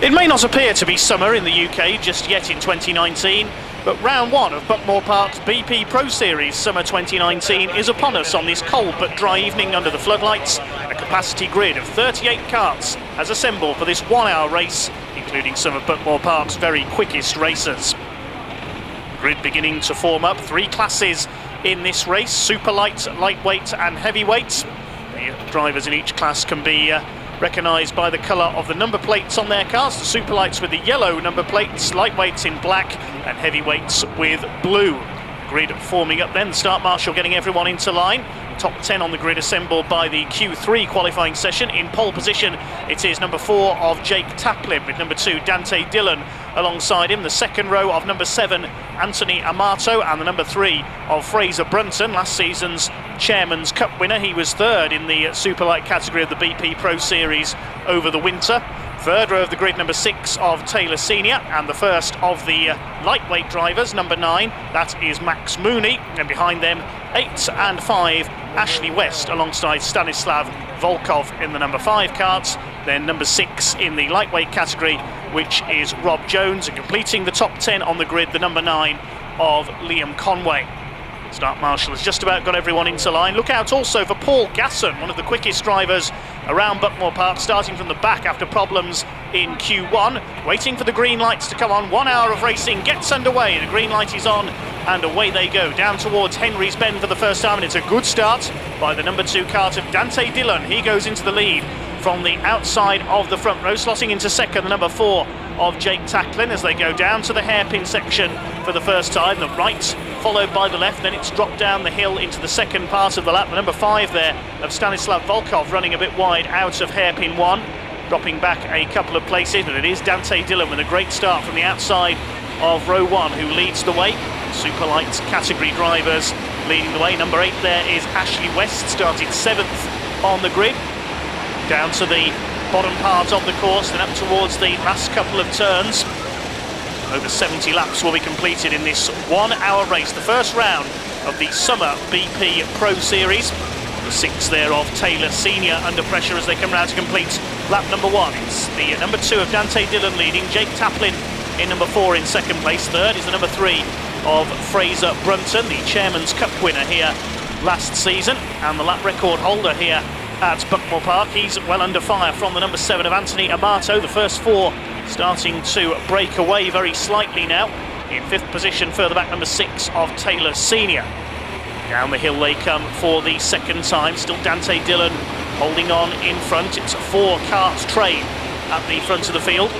It may not appear to be summer in the UK just yet in 2019, but round one of Buckmore Park's BP Pro Series Summer 2019 is upon us on this cold but dry evening under the floodlights. A capacity grid of 38 karts has assembled for this 1 hour race, including some of Buckmore Park's very quickest racers. Grid beginning to form up, 3 classes in this race: super light, lightweight and heavyweight. The drivers in each class can be recognised by the colour of the number plates on their cars. The super lights with the yellow number plates, lightweights in black and heavyweights with blue. Grid forming up then, the start marshal getting everyone into line. Top 10 on the grid assembled by the Q3 qualifying session. In pole position it is number 4 of Jake Taplin, with number 2 Dante Dillon alongside him. The second row of number 7 Anthony Amato, and the number 3 of Fraser Brunton, last season's Chairman's Cup winner. He was third in the superlight category of the BP Pro Series over the winter. Third row of the grid, number 6 of Taylor Senior, and the first of the lightweight drivers, number 9, that is Max Mooney, and behind them 8 and 5 Ashley West alongside Stanislav Volkov in the number 5 karts. Then number 6 in the lightweight category, which is Rob Jones, and completing the top 10 on the grid, the number 9 of Liam Conway. Start marshal has just about got everyone into line. Look out also for Paul Gasson, one of the quickest drivers around Buckmore Park, starting from the back after problems in Q1, waiting for the green lights to come on. 1 hour of racing gets underway, the green light is on and away they go down towards Henry's Bend for the first time, and it's a good start by the number 2 kart of Dante Dillon. He goes into the lead from the outside of the front row, slotting into second the number 4 of Jake Taplin as they go down to the hairpin section for the first time. The right followed by the left, then it's dropped down the hill into the second part of the lap. The number 5 there of Stanislav Volkov running a bit wide out of hairpin 1, dropping back a couple of places, but it is Dante Dillon with a great start from the outside of row 1 who leads the way. Super light category drivers leading the way. Number 8 there is Ashley West, started 7th on the grid. Down to the bottom part of the course, then up towards the last couple of turns. Over 70 laps will be completed in this 1 hour race, the first round of the Summer BP Pro Series. The 6 there of Taylor Senior under pressure as they come round to complete lap number 1. It's the number 2 of Dante Dillon leading, Jake Taplin in number 4 in second place. Third is the number 3 of Fraser Brunton, the Chairman's Cup winner here last season and the lap record holder here at Buckmore Park. He's well under fire from the number 7 of Anthony Amato. The first 4 starting to break away very slightly now. In 5th position, further back, number 6 of Taylor Senior. Down the hill they come for the second time. Still Dante Dillon holding on in front. It's a 4 kart train at the front of the field.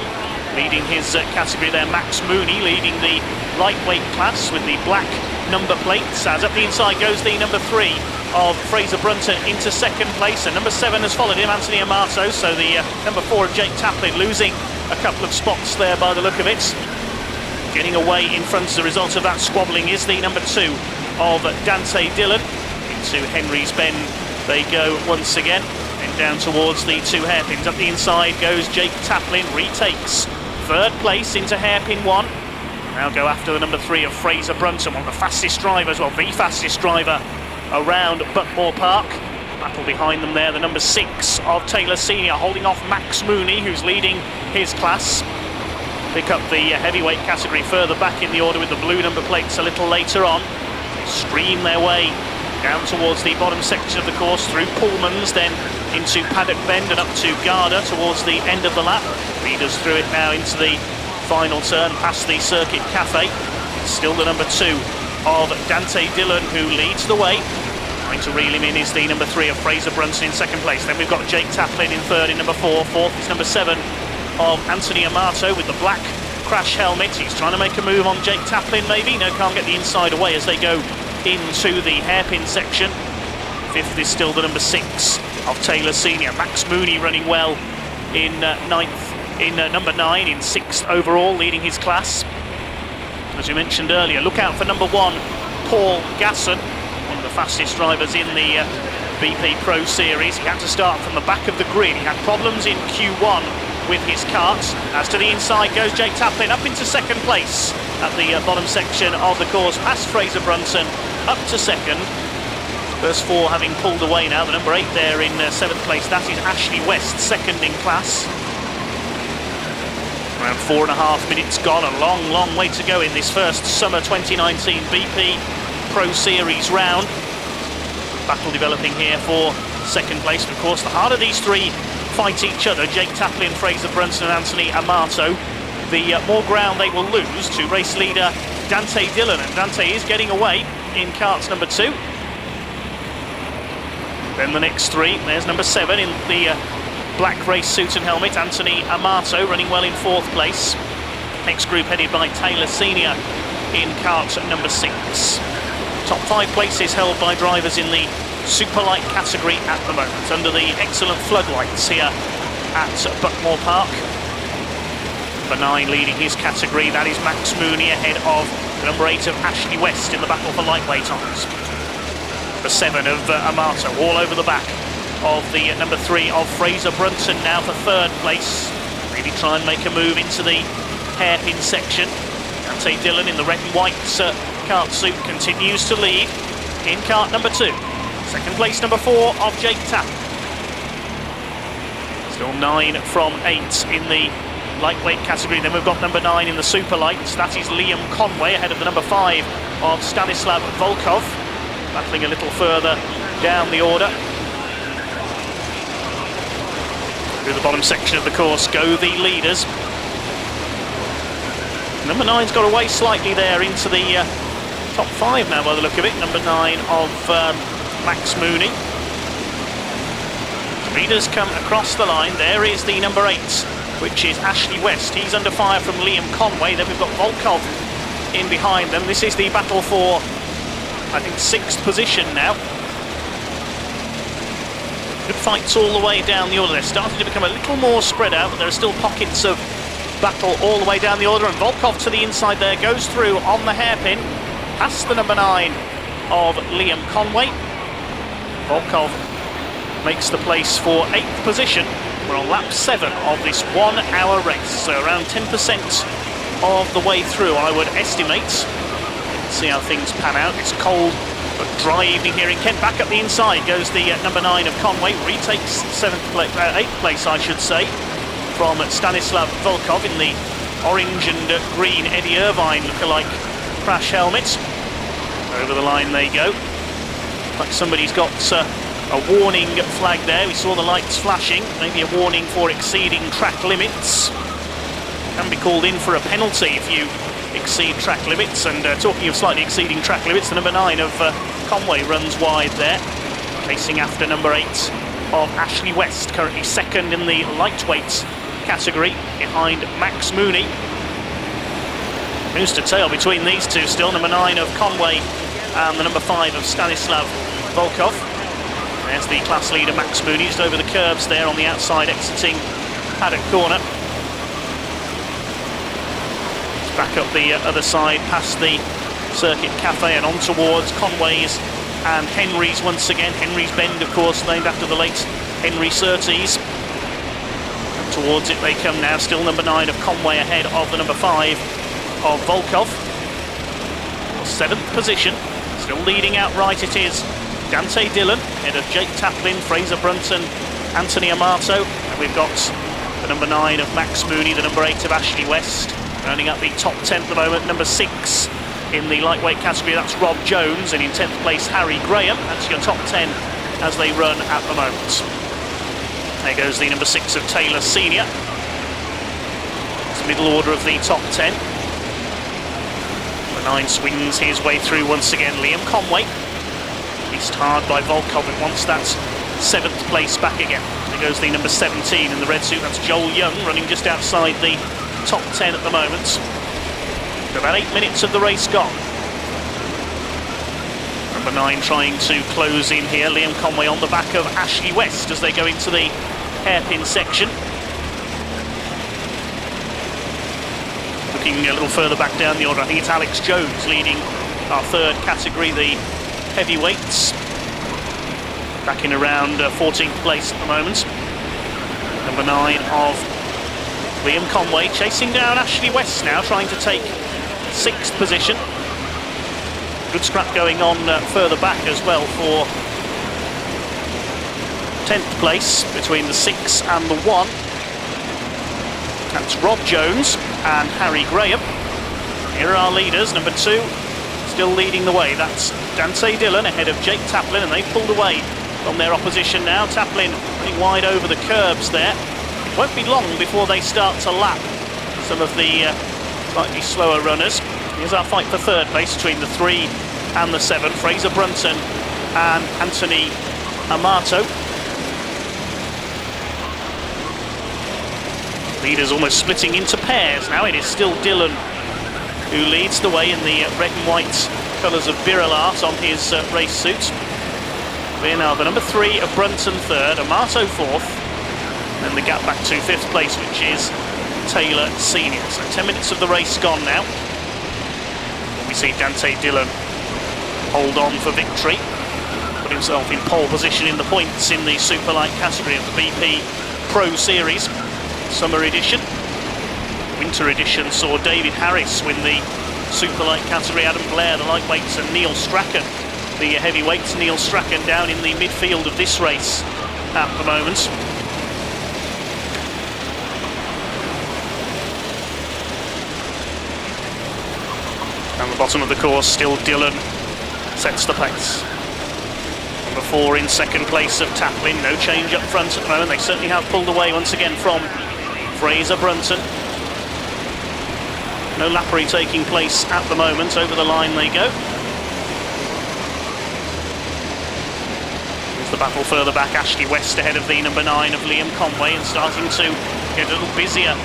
Leading his category there, Max Mooney, leading the lightweight class with the black number plates. As up the inside goes the number 3 of Fraser Brunton into second place, and number 7 has followed him, Anthony Amato. So the number 4 of Jake Taplin losing a couple of spots there by the look of it. Getting away in front as a result of that squabbling is the number 2 of Dante Dillon. Into Henry's Bend they go once again, and down towards the 2 hairpins. Up the inside goes Jake Taplin, retakes third place into hairpin 1. Now go after the number 3 of Fraser Brunton, one of the fastest drivers, well, the fastest driver around Buckmore Park. Battle behind them there, the number 6 of Taylor Senior holding off Max Mooney, who's leading his class. Pick up the heavyweight category further back in the order with the blue number plates a little later on. Stream their way down towards the bottom section of the course, through Pullmans, then into Paddock Bend and up to Garda towards the end of the lap. Leaders through it now into the final turn past the Circuit Cafe. Still the number 2 of Dante Dillon who leads the way. Trying to reel him in is the number 3 of Fraser Brunton in second place. Then we've got Jake Taplin in third in number 4. Fourth is number 7 of Anthony Amato with the black crash helmet. He's trying to make a move on Jake Taplin maybe. No, can't get the inside away as they go into the hairpin section. 5th is still the number 6 of Taylor Senior. Max Mooney running well in number 9, in 6th overall, leading his class. As we mentioned earlier, look out for number 1, Paul Gasson, one of the fastest drivers in the BP Pro Series. He had to start from the back of the grid. He had problems in Q1 with his kart. As to the inside goes Jake Taplin, up into second place at the bottom section of the course, past Fraser Brunton, up to second. First 4 having pulled away now. The number 8 there in 7th place, that is Ashley West, second in class. Around 4.5 minutes gone, a long way to go in this first Summer 2019 BP Pro Series round. Battle developing here for second place. Of course, the harder these three fight each other, Jake Taplin, Fraser Brunson and Anthony Amato, the more ground they will lose to race leader Dante Dillon. And Dante is getting away in karts number 2. Then the next three, there's number 7 in the black race suit and helmet, Anthony Amato, running well in 4th place. Next group headed by Taylor Senior in kart number 6. Top 5 places held by drivers in the superlight category at the moment, under the excellent floodlights here at Buckmore Park. Number 9 leading his category, that is Max Mooney, ahead of the number 8 of Ashley West in the battle for lightweight honours. The 7 of Amato all over the back of the number 3 of Fraser Brunson, now for 3rd place. Really try and make a move into the hairpin section. Dante Dillon in the red and white kart suit continues to lead in kart number 2. Second place number 4 of Jake Tapp. Still 9 from 8 in the lightweight category. Then we've got number 9 in the super lights. That is Liam Conway, ahead of the number 5 of Stanislav Volkov. Battling a little further down the order. Through the bottom section of the course go the leaders. Number 9's got away slightly there into the top 5 now by the look of it. Number 9 of Max Mooney. Leaders come across the line. There is the number 8, which is Ashley West. He's under fire from Liam Conway. Then we've got Volkov in behind them. This is the battle for, I think, 6th position now. Good fights all the way down the order. They're starting to become a little more spread out, but there are still pockets of battle all the way down the order. And Volkov to the inside there, goes through on the hairpin, past the number 9 of Liam Conway. Volkov makes the place for 8th position. We're on lap 7 of this 1 hour race, so around 10% of the way through, I would estimate. Let's see how things pan out. It's cold but dry evening here in Kent. Back up the inside goes the number 9 of Conway, retakes 8th place, I should say, from Stanislav Volkov in the orange and green Eddie Irvine lookalike crash helmet. Over the line they go. Like somebody's got a warning flag there. We saw the lights flashing, maybe a warning for exceeding track limits. Can be called in for a penalty if you exceed track limits. And talking of slightly exceeding track limits, the number 9 of Conway runs wide there, chasing after number 8 of Ashley West, currently 2nd in the lightweight category behind Max Mooney. News to tail between these two still, number 9 of Conway and the number 5 of Stanislav Volkov. There's the class leader Max Mooney, just over the curbs there on the outside, exiting paddock corner. Back up the other side, past the Circuit Cafe and on towards Conway's and Henry's once again. Henry's Bend, of course, named after the late Henry Surtees. And towards it they come now, still number 9 of Conway ahead of the number 5 of Volkov. 7th position, still leading outright it is Dante Dillon, ahead of Jake Taplin, Fraser Brunson, Anthony Amato. And we've got the number 9 of Max Mooney, the number 8 of Ashley West. Rounding up the top 10 at the moment, number 6 in the lightweight category, that's Rob Jones, and in 10th place Harry Graham. That's your top 10 as they run at the moment. There goes the number 6 of Taylor Senior. It's the middle order of the top 10. The 9 swings his way through once again, Liam Conway. East hard by Volkov and wants that 7th place back again. There goes the number 17 in the red suit, that's Joel Young, running just outside the top 10 at the moment. About 8 minutes of the race gone. Number 9 trying to close in here. Liam Conway on the back of Ashley West as they go into the hairpin section. Looking a little further back down the order, I think it's Alex Jones leading our 3rd category, the heavyweights. Back in around 14th place at the moment. Number 9 of Liam Conway chasing down Ashley West now, trying to take 6th position. Good scrap going on further back as well for 10th place between the 6 and the 1. That's Rob Jones and Harry Graham. Here are our leaders. Number 2 still leading the way. That's Dante Dillon ahead of Jake Taplin, and they've pulled away from their opposition now. Taplin running wide over the curbs there. It won't be long before they start to lap some of the slightly slower runners. Here's our fight for third place between the 3 and the 7. Fraser Brunton and Anthony Amato. Leaders almost splitting into pairs now. It is still Dillon who leads the way in the red and white colours of Birol Art on his race suit. There now the number 3 of Brunton third, Amato fourth, and the gap back to 5th place, which is Taylor Senior. So 10 minutes of the race gone now. We see Dante Dillon hold on for victory, put himself in pole position in the points in the superlight category of the BP Pro Series Summer Edition. Winter Edition saw David Harris win the superlight category, Adam Blair the lightweights, and Neil Strachan the heavyweights. Neil Strachan down in the midfield of this race at the moment. And the bottom of the course, still Dillon sets the pace. Number 4 in second place of Taplin. No change up front at the moment. They certainly have pulled away once again from Fraser Brunton. No lappery taking place at the moment. Over the line they go. There's the battle further back. Ashley West ahead of the number 9 of Liam Conway, and starting to get a little busier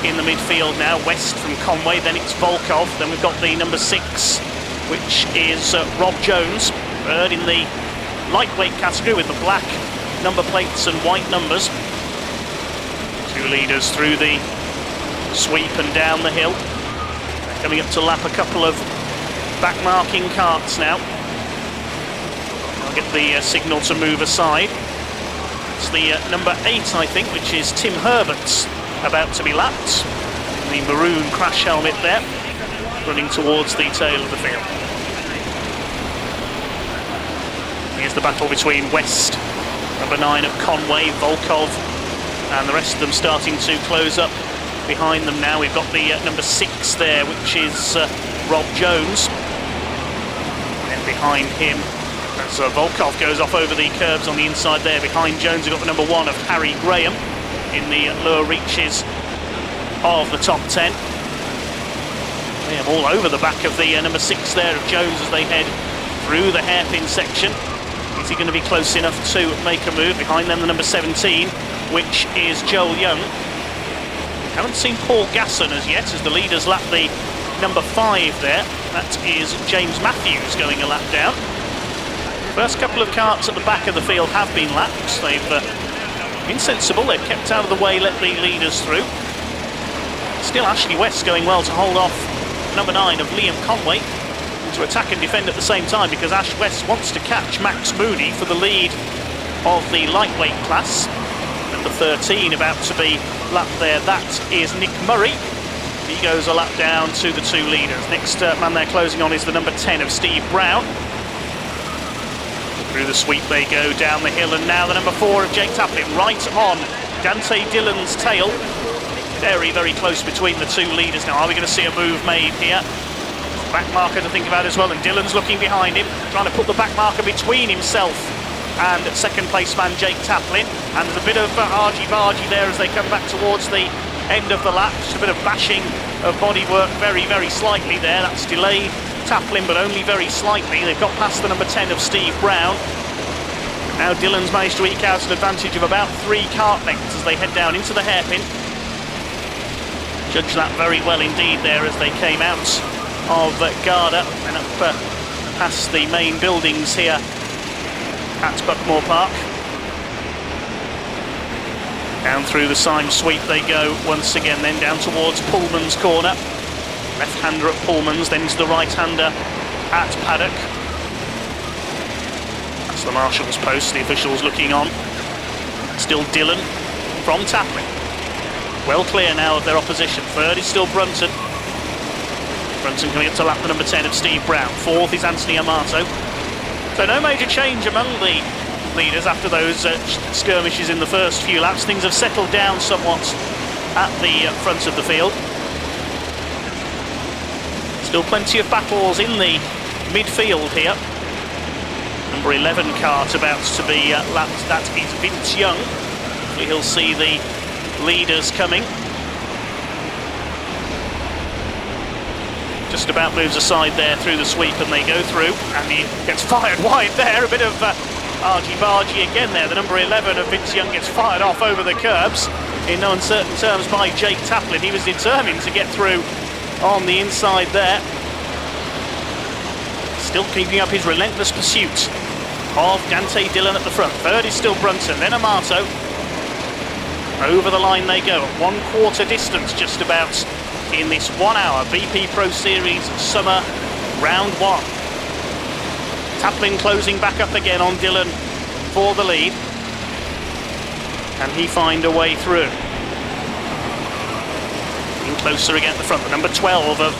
in the midfield now. West from Conway, then it's Volkov, then we've got the number 6, which is Rob Jones, third in the lightweight category with the black number plates and white numbers. 2 leaders through the sweep and down the hill. They're coming up to lap a couple of back-marking carts now. I'll get the signal to move aside. It's the number 8, I think, which is Tim Herbert's about to be lapped. The maroon crash helmet there, running towards the tail of the field. Here's the battle between West, number 9 of Conway, Volkov, and the rest of them starting to close up behind them now. We've got the number 6 there, which is Rob Jones. And behind him, as Volkov goes off over the curbs on the inside there, behind Jones we've got the number 1 of Harry Graham in the lower reaches of the top 10. They have all over the back of the number 6 there of Jones as they head through the hairpin section. Is he going to be close enough to make a move? Behind them the number 17, which is Joel Young. Haven't seen Paul Gasson as yet, as the leaders lap the number 5 there. That is James Matthews going a lap down. First couple of carts at the back of the field have been lapped. They've been sensible, they've kept out of the way, let the leaders through. Still Ashley West going well to hold off number 9 of Liam Conway, to attack and defend at the same time, because Ash West wants to catch Max Mooney for the lead of the lightweight class. Number 13 about to be lapped there, that is Nick Murray. He goes a lap down to the 2 leaders. Next man they're closing on is the number 10 of Steve Brown. Through the sweep they go down the hill, and now the number 4 of Jake Taplin right on Dante Dillon's tail. Very, very close between the 2 leaders now. Are we going to see a move made here? Back marker to think about as well, and Dillon's looking behind him, trying to put the back marker between himself and second place man Jake Taplin. And there's a bit of argy-bargy there as they come back towards the end of the lap. Just a bit of bashing of bodywork, very, very slightly there. That's delayed Taplin, but only very slightly. They've got past the number 10 of Steve Brown. Now Dillon's managed to eke out an advantage of about 3 cart lengths as they head down into the hairpin. Judge that very well indeed there as they came out of Garda and up past the main buildings here at Buckmore Park. Down through the Syme sweep they go once again, then down towards Pullman's corner. Left-hander at Pullman's, then to the right-hander at Paddock. That's the marshal's post, the officials looking on. Still Dillon from Taplin. Well clear now of their opposition. Third is still Brunton. Brunton coming up to lap the number 10 of Steve Brown. Fourth is Anthony Amato. So no major change among the leaders after those skirmishes in the first few laps. Things have settled down somewhat at the front of the field. Still plenty of battles in the midfield here. Number 11 cart about to be lapped. That is Vince Young. Hopefully he'll see the leaders coming. Just about moves aside there through the sweep and they go through, and he gets fired wide there. A bit of argy-bargy again there. The number 11 of Vince Young gets fired off over the curbs in no uncertain terms by Jake Taplin. He was determined to get through on the inside there. Still keeping up his relentless pursuit of Dante Dillon at the front. Third is still Brunton, then Amato. Over the line they go at 1/4 distance just about in this 1 hour BP Pro Series Summer Round 1. Taplin closing back up again on Dillon for the lead. Can he find a way through? Getting closer again at the front. The number 12 of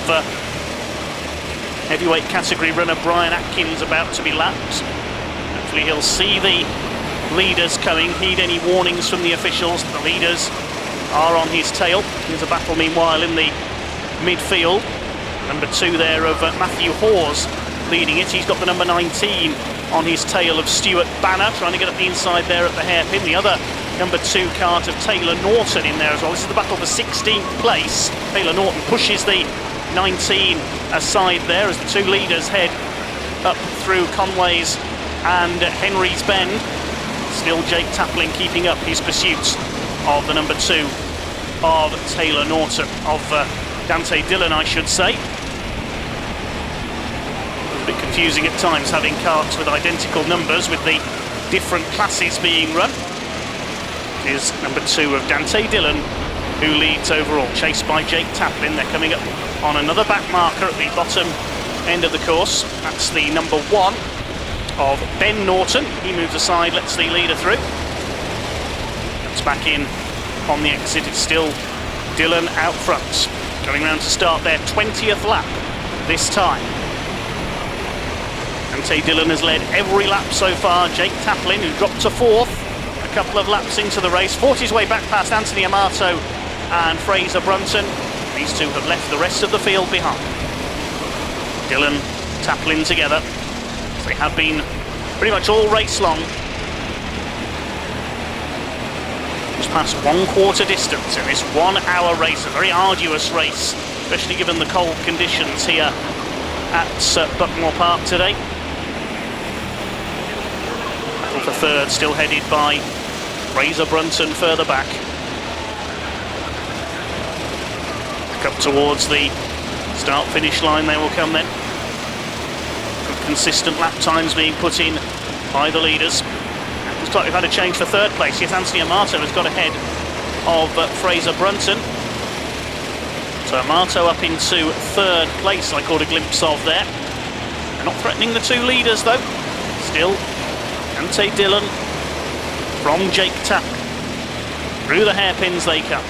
heavyweight category runner Brian Atkins about to be lapped. Hopefully he'll see the leaders coming, heed any warnings from the officials. The leaders are on his tail. There's a battle meanwhile in the midfield. Number 2 there of Matthew Hawes leading it. He's got the number 19 on his tail of Stuart Banner, trying to get up the inside there at the hairpin. The other number 2 cart of Taylor Norton in there as well. This is the battle for 16th place. Taylor Norton pushes the 19 aside there as the 2 leaders head up through Conway's and Henry's Bend. Still Jake Taplin keeping up his pursuit of the number 2 of Taylor Norton, of Dante Dillon I should say. It's a bit confusing at times having carts with identical numbers with the different classes being run. It is number 2 of Dante Dillon who leads overall, chased by Jake Taplin. They're coming up on another back marker at the bottom end of the course. That's the number 1 of Ben Norton. He moves aside, lets the leader through. Comes back in on the exit. It's still Dillon out front, going round to start their 20th lap this time. Dante Dillon has led every lap so far. Jake Taplin, who dropped to 4th a couple of laps into the race, fought his way back past Anthony Amato and Fraser Brunton. These 2 have left the rest of the field behind. Dillon, Taplin together. They have been pretty much all race long. Just past 1/4 distance in this 1 hour race, a very arduous race, especially given the cold conditions here at Buckmore Park today. Battle for 3rd still headed by Fraser Brunton further back. Back up towards the start-finish line they will come then. Consistent lap times being put in by the leaders. Looks like we've had a change for 3rd place. Yes, Anthony Amato has got ahead of Fraser Brunton. So Amato up into 3rd place, I caught a glimpse of there. They're not threatening the 2 leaders though. Still Dante Dillon from Jake Taplin. Through the hairpins they come.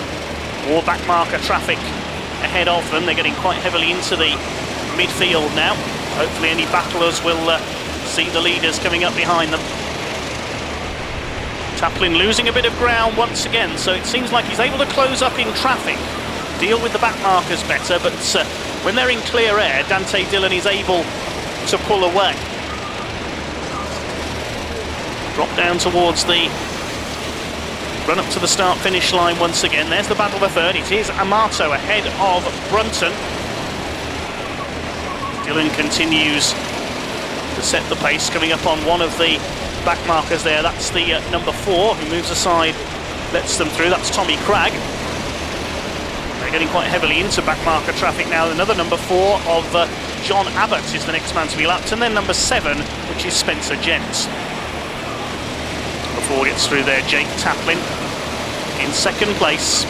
More back marker traffic ahead of them. They're getting quite heavily into the midfield now. Hopefully any battlers will see the leaders coming up behind them. Taplin losing a bit of ground once again, so it seems like he's able to close up in traffic, deal with the back markers better, but when they're in clear air, Dante Dillon is able to pull away. Drop down towards the run up to the start-finish line once again. There's the battle for 3rd. It is Amato ahead of Brunton. Dillon continues to set the pace, coming up on one of the back markers there. That's the number 4 who moves aside, lets them through. That's Tommy Cragg. They're getting quite heavily into back marker traffic now. Another number 4 of John Abbott is the next man to be lapped, and then number 7, which is Spencer Jents. Before gets through there, Jake Taplin in 2nd place.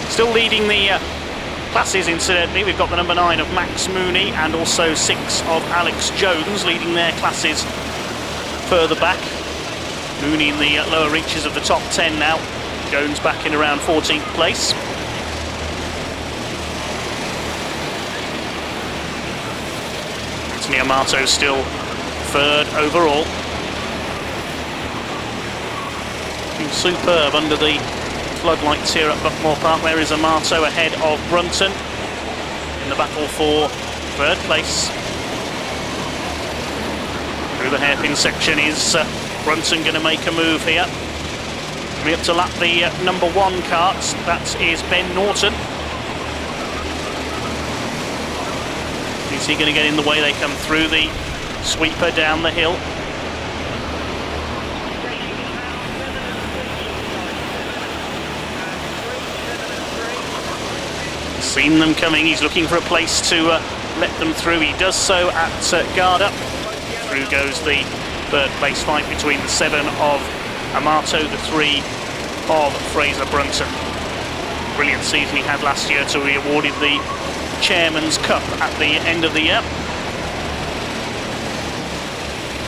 Still leading the classes, incidentally. We've got the number 9 of Max Mooney and also 6 of Alex Jones leading their classes further back. Mooney in the lower reaches of the top 10 now. Jones back in around 14th place. Anthony Amato still 3rd overall. Superb under the floodlights here at Buckmore Park. There is Amato ahead of Brunton in the battle for third place. Through the hairpin section is Brunton going to make a move here. Coming up to lap the number 1 kart, that is Ben Norton. Is he going to get in the way? They come through the sweeper down the hill. Seen them coming, he's looking for a place to let them through. He does so at guard up. Through goes the third place fight between the 7 of Amato, the 3 of Fraser Brunton. Brilliant season he had last year, so he awarded the Chairman's Cup at the end of the year.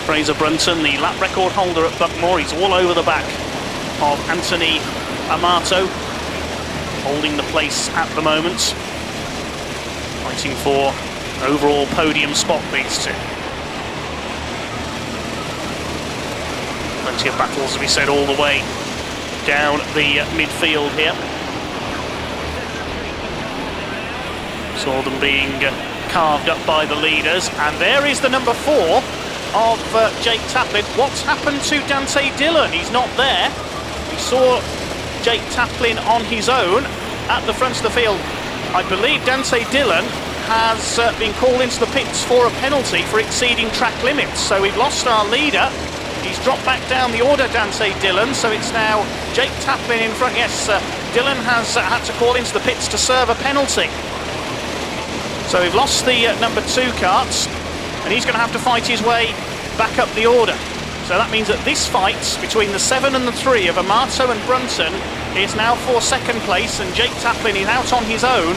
Fraser Brunton, the lap record holder at Buckmore, he's all over the back of Anthony Amato, holding the place at the moment, fighting for overall podium spot, these two. Plenty of battles, as we said, all the way down the midfield here. Saw them being carved up by the leaders, and there is the number 4 of Jake Taplin. What's happened to Dante Dillon? He's not there. We saw Jake Taplin on his own at the front of the field. I believe Dante Dillon has been called into the pits for a penalty for exceeding track limits. So we've lost our leader. He's dropped back down the order, Dante Dillon. So it's now Jake Taplin in front. Yes, Dillon has had to call into the pits to serve a penalty. So we've lost the number 2 karts, and he's going to have to fight his way back up the order. So that means that this fight between the 7 and the 3 of Amato and Brunton is now for second place, and Jake Taplin is out on his own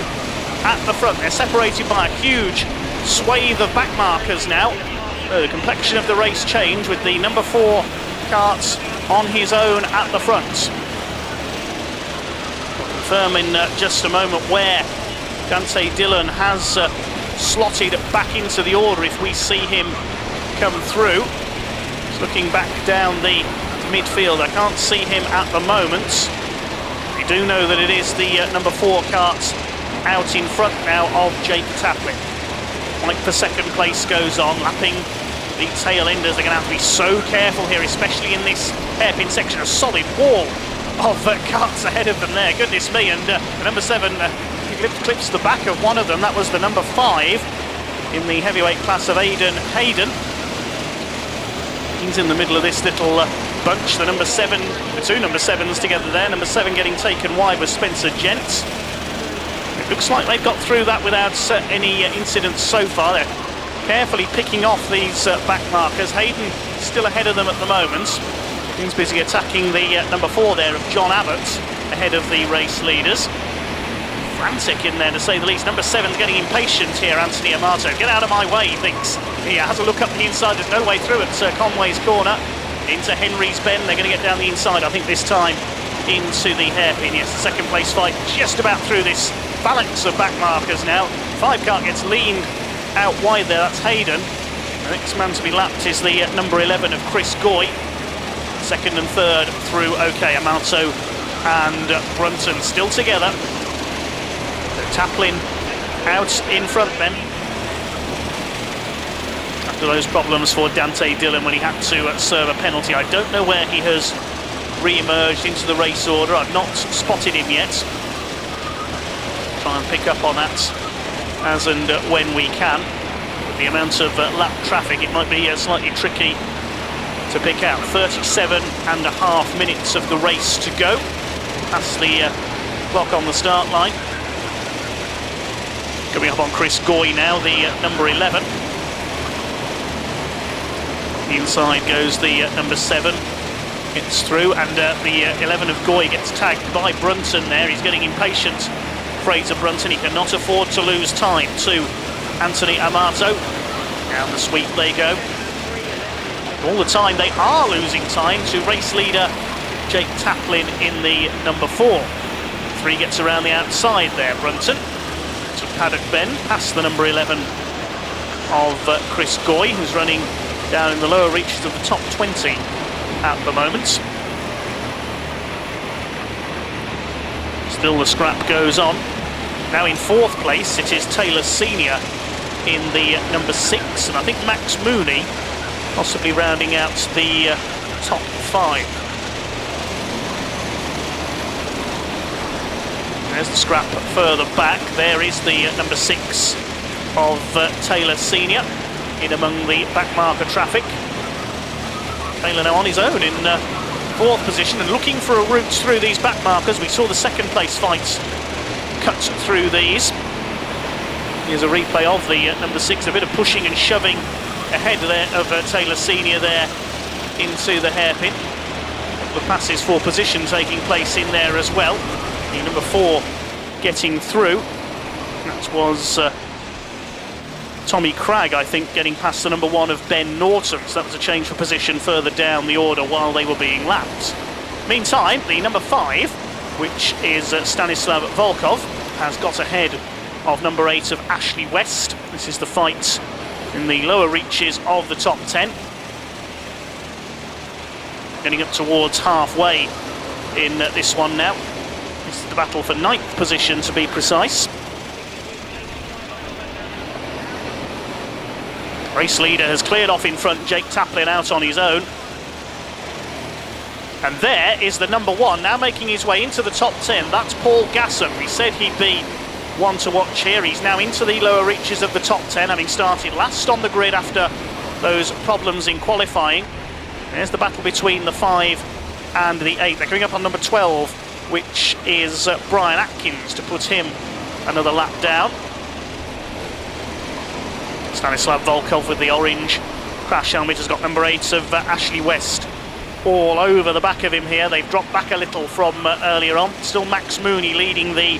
at the front. They're separated by a huge swathe of back markers now. The complexion of the race changed with the number 4 karts on his own at the front. We'll confirm in just a moment where Dante Dillon has slotted back into the order if we see him come through. He's looking back down the midfield. I can't see him at the moment. We do know that it is the number 4 kart out in front now of Jake Taplin. Like the second place goes on, lapping the tail enders. They're going to have to be so careful here, especially in this hairpin section. A solid wall of karts ahead of them there. Goodness me, and the number 7 clips the back of one of them. That was the number 5 in the heavyweight class of Aidan Hayden. He's in the middle of this little bunch. The number 7, the 2 number 7s together there. Number 7 getting taken wide was Spencer Gents. It looks like they've got through that without any incidents so far. They're carefully picking off these back markers. Hayden still ahead of them at the moment. He's busy attacking the number 4 there of John Abbott ahead of the race leaders. Frantic in there, to say the least. Number 7's getting impatient here, Anthony Amato. Get out of my way, he thinks. He has a look up the inside. There's no way through at Conway's corner. Into Henry's Bend. They're going to get down the inside, I think this time, into the hairpin. Yes, the second place fight just about through this phalanx of back markers now. 5 kart gets leaned out wide there. That's Hayden. The next man to be lapped is the number 11 of Chris Goy. Second and third through. Okay, Amato and Brunton still together. Taplin out in front then. After those problems for Dante Dillon when he had to serve a penalty. I don't know where he has re-emerged into the race order. I've not spotted him yet. Try and pick up on that as and when we can. With the amount of lap traffic, it might be slightly tricky to pick out. 37.5 minutes of the race to go. That's the clock on the start line. Coming up on Chris Goy now, the number 11. The inside goes the number 7. Gets through, and the 11 of Goy gets tagged by Brunton there. He's getting impatient. Fraser Brunton, he cannot afford to lose time to Anthony Amato. Down the sweep they go. All the time they are losing time to race leader Jake Taplin in the number 4. 3 gets around the outside there, Brunton. To paddock bend, past the number 11 of Chris Goy, who's running down in the lower reaches of the top 20 at the moment. Still the scrap goes on. Now in fourth place it is Taylor Senior in the number 6, and I think Max Mooney possibly rounding out the top 5. There's the scrap further back. There is the number 6 of Taylor Senior in among the back marker traffic. Taylor now on his own in fourth position and looking for a route through these back markers. We saw the second place fights cut through these. Here's a replay of the number 6, a bit of pushing and shoving ahead there of Taylor Senior there into the hairpin. The passes for position taking place in there as well. The number 4 getting through. That was Tommy Cragg, I think, getting past the number 1 of Ben Norton. So that was a change for position further down the order while they were being lapped. Meantime, the number 5, which is Stanislav Volkov, has got ahead of number 8 of Ashley West. This is the fight in the lower reaches of the top 10. Getting up towards halfway in this one now. This is the battle for 9th position, to be precise. Race leader has cleared off in front, Jake Taplin out on his own. And there is the number 1 now making his way into the top 10. That's Paul Gasson. We said he'd be one to watch here. He's now into the lower reaches of the top 10, having started last on the grid after those problems in qualifying. There's the battle between the 5 and the 8. They're coming up on number 12, which is Brian Atkins, to put him another lap down. Stanislav Volkov with the orange crash helmet has got number 8 of Ashley West all over the back of him here. They've dropped back a little from earlier on. Still Max Mooney leading the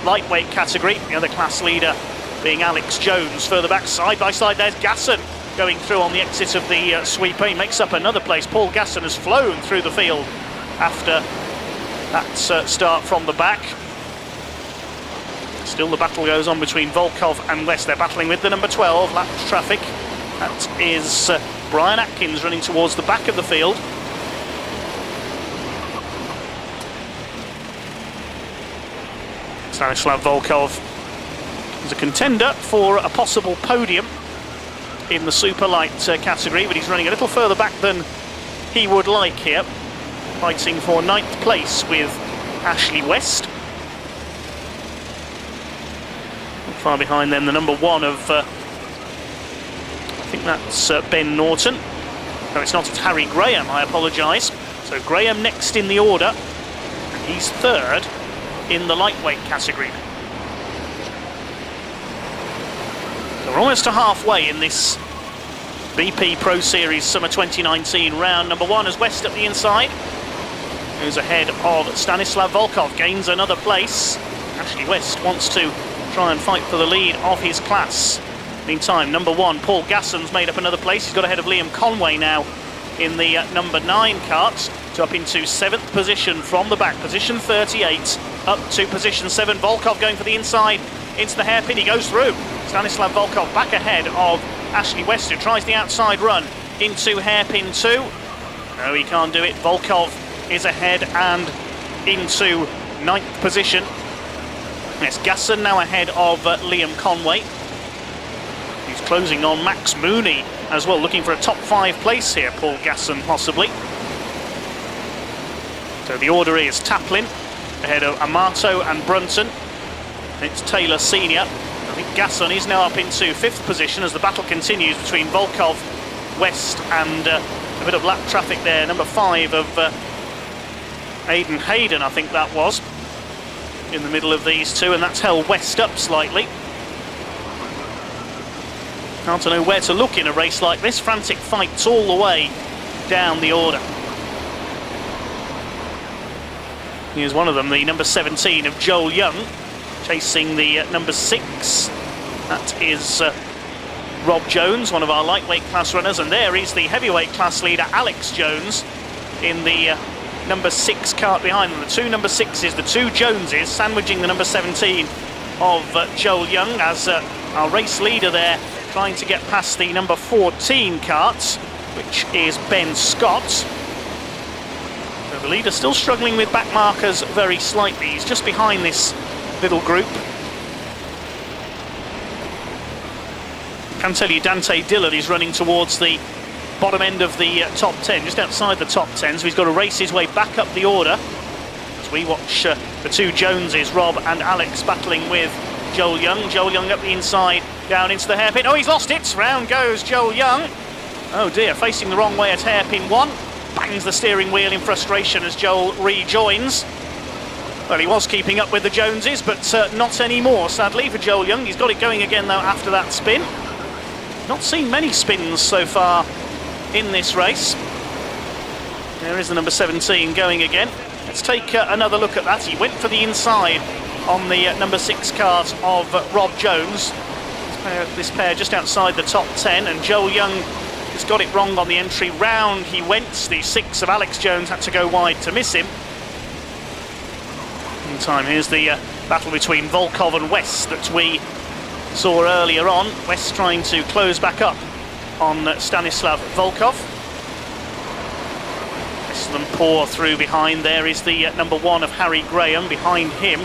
lightweight category. The other class leader being Alex Jones. Further back, side by side, there's Gasson going through on the exit of the sweeper. He makes up another place. Paul Gasson has flown through the field after that start from the back. Still the battle goes on between Volkov and West. They're battling with the number 12, lap traffic. That is Brian Atkins running towards the back of the field. Stanislav Volkov is a contender for a possible podium in the super light category, but he's running a little further back than he would like here, fighting for 9th place with Ashley West. Far behind then the number 1 of I think that's Ben Norton. No, it's not, it's Harry Graham, I apologise. So Graham next in the order, and he's 3rd in the lightweight category. So we're almost to halfway in this BP Pro Series Summer 2019 round. Number 1 is West up the inside, who's ahead of Stanislav Volkov, gains another place. Ashley West wants to try and fight for the lead of his class. Meantime, number 1, Paul Gasson's made up another place. He's got ahead of Liam Conway now in the number 9 cart, to up into 7th position from the back. Position 38, up to position 7. Volkov going for the inside, into the hairpin, he goes through. Stanislav Volkov back ahead of Ashley West, who tries the outside run into hairpin 2. No, he can't do it. Volkov is ahead and into 9th position. Yes, Gasson now ahead of Liam Conway. He's closing on Max Mooney as well, looking for a top 5 place here, Paul Gasson possibly. So the order is Taplin ahead of Amato and Brunton. It's Taylor Senior. I think Gasson is now up into 5th position as the battle continues between Volkov, West and a bit of lap traffic there. Number 5 of Aidan Hayden, I think that was, in the middle of these two, and that's held West up slightly. Hard to know where to look in a race like this. Frantic fights all the way down the order. Here's one of them, the number 17 of Joel Young, chasing the number 6. That is Rob Jones, one of our lightweight class runners, and there is the heavyweight class leader, Alex Jones, in the number 6 cart behind them. The 2 number 6s, the 2 Joneses, sandwiching the number 17 of Joel Young, as our race leader there trying to get past the number 14 cart, which is Ben Scott. So The leader still struggling with back markers very slightly. He's just behind this little group. Can tell you Dante Dillon is running towards the bottom end of the top 10, just outside the top 10, so he's got to race his way back up the order as we watch the two Joneses, Rob and Alex, battling with Joel Young. Joel Young up the inside, down into the hairpin. Oh, he's lost it. Round goes Joel Young. Oh dear, facing the wrong way at hairpin 1. Bangs the steering wheel in frustration as Joel rejoins. Well, he was keeping up with the Joneses, but not anymore, sadly, for Joel Young. He's got it going again, though, after that spin. Not seen many spins so far in this race. There is the number 17 going again. Let's take another look at that. He went for the inside on the number 6 cart of Rob Jones. This pair just outside the top 10, and Joel Young has got it wrong on the entry. Round he went. The 6 of Alex Jones had to go wide to miss him. Meantime, here's the battle between Volkov and West that we saw earlier on. West trying to close back up on Stanislav Volkov. Less than pour through behind. There is the number 1 of Harry Graham. Behind him,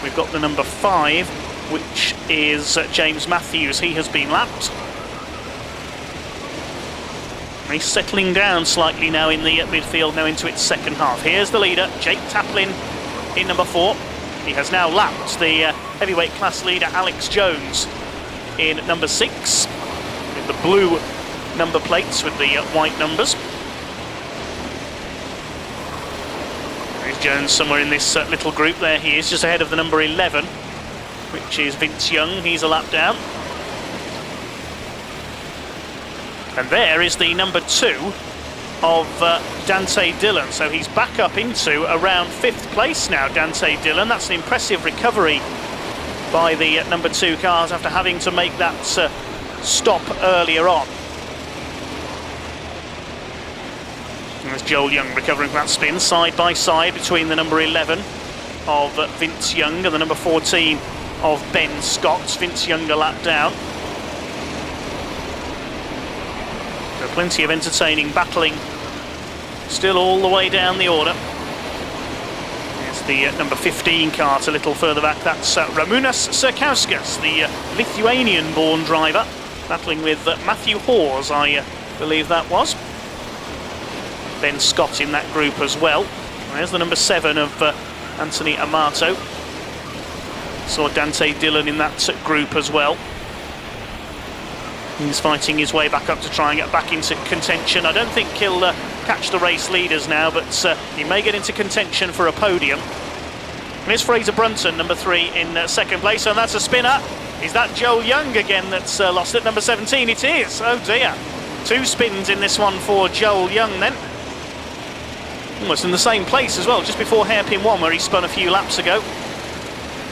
we've got the number 5, which is James Matthews. He has been lapped. He's settling down slightly now in the midfield, now into its second half. Here's the leader, Jake Taplin, in number 4. He has now lapped the heavyweight class leader, Alex Jones, in number 6, with the blue number plates with the white numbers. There's Jones somewhere in this little group. There he is, just ahead of the number 11, which is Vince Young. He's a lap down. And there is the number 2 of Dante Dillon. So he's back up into around 5th place now, Dante Dillon. That's an impressive recovery by the number 2 cars after having to make that stop earlier on. There's Joel Young recovering from that spin, side by side between the number 11 of Vince Young and the number 14 of Ben Scott. Vince Young a lap down. So plenty of entertaining battling still all the way down the order. There's the number 15 cart a little further back. That's Ramūnas Sirkauskas, the Lithuanian-born driver, battling with Matthew Hawes, I believe that was. Ben Scott in that group as well. There's the number 7 of Anthony Amato. Saw Dante Dillon in that group as well. He's fighting his way back up to try and get back into contention. I don't think he'll catch the race leaders now, but he may get into contention for a podium. And here's Fraser Brunton, number 3, in second place, and that's a spinner. Is that Joel Young again that's lost at number 17? It is. Oh dear. 2 spins in this one for Joel Young then. Almost in the same place as well, just before hairpin 1 where he spun a few laps ago.